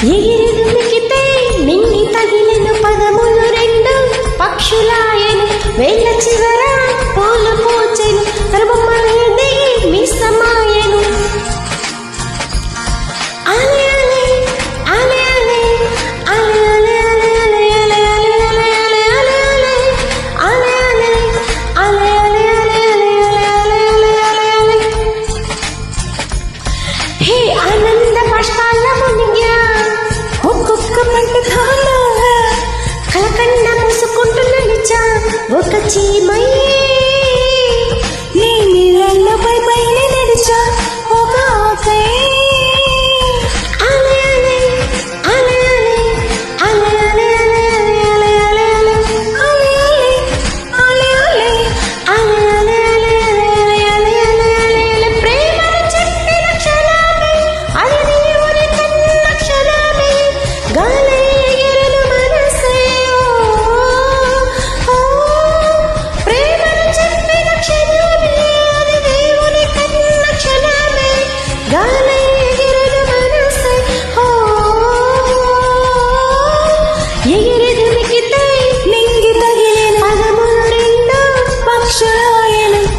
ఎగిరిదుమికితే నింగి తగిలిను పదములు రెండు పక్షులాయను వేళ్ళ చివర పూలు పూచెను కరుబొమ్మలేది మిస్సమాయను ఆలే ఆలే ఆలే ఆలే ఆలే ఆలే ఆలే ఆలే ఆలే ఆలే ఆలే ఆలే హే ఆనంద బాష్పాల మునిగా ఒక్కొక్క పంట కాలాగా కలకండ మూసుకుంటున్న నిజా ఒక చీమయ్యే నీ నీళ్ళల్లో పై పైన నడిచా ఒక ఆకై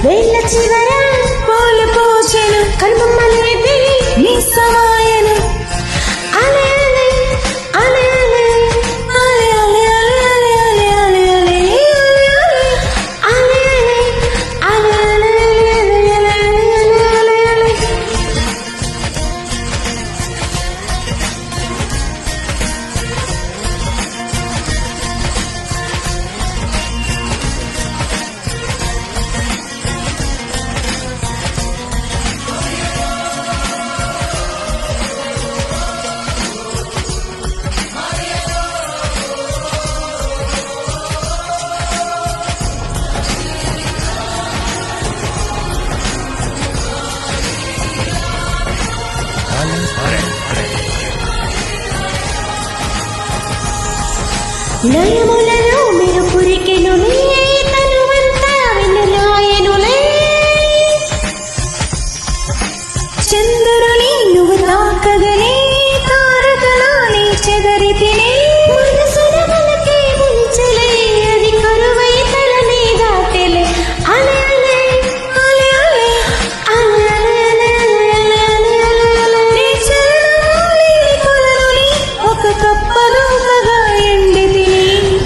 వేళ్ళ చివర పూలు పూచెను కనుబొమ్మలేది మిస్సమాయను ఆలే ఆలే ఆలే ఆలే ఆలే ఆలే ఆలే ఆలే ఆలే ఆలే ఆలే ఆలే ఆలే నయములలో మీరు పురికెనులే తనువంతా వెన్నెలాయనులే చంద్రుని నువ్వు తాకగనే తారకలాని చెదరి తినే మనసున మనకే ముంచెలే అది కరువై తలని దాటెలే అలే అలే అలే అలే అలే అలే అలే నీ చరణాలి కొలనుని ఒక కప్పలోకగా ఎండి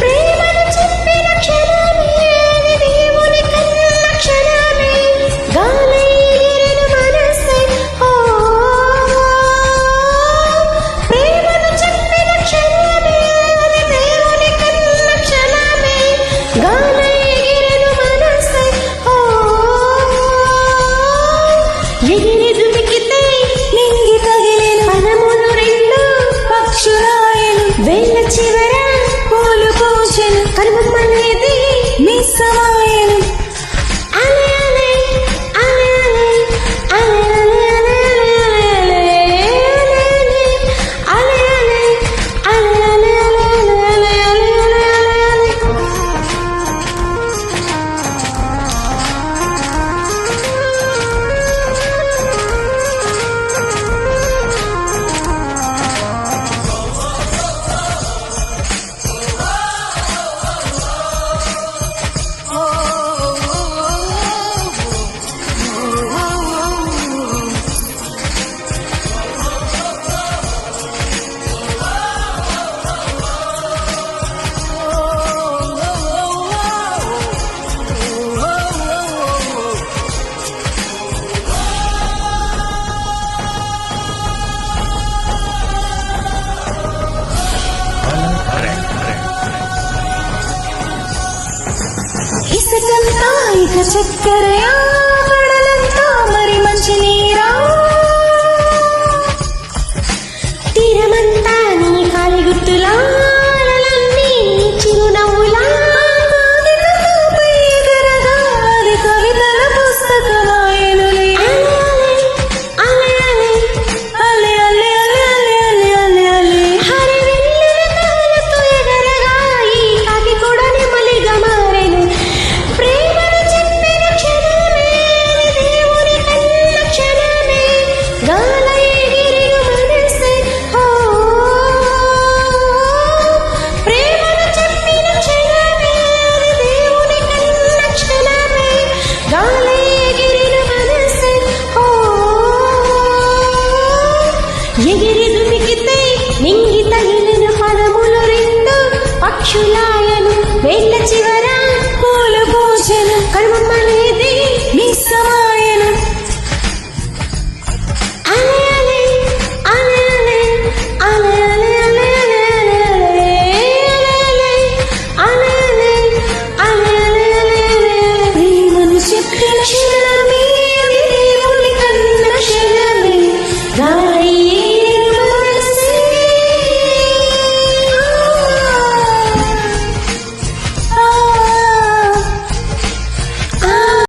ప్రేమను చెప్పిన క్షణమే దేవుని కన్న క్షణమే గాలి ఎగిరెను మనసే ఓ ప్రేమను చెప్పిన క్షణమే దేవుని కన్న క్షణమే గాలి ఎగిరెను మనసే ఓ ఎగిరి దుమికితే నింగి తగిలిన పదములు రెండు పక్షులాయను వేళ్ళ చివర పూలు పూచెను కనుబొమ్మలేది మిస్సమాయను ఆలే ఆలే ఆలే ఆలే ఆలే ఆలే ఆలే ఆలే ఇసుకంతా ఇక చక్కెరయా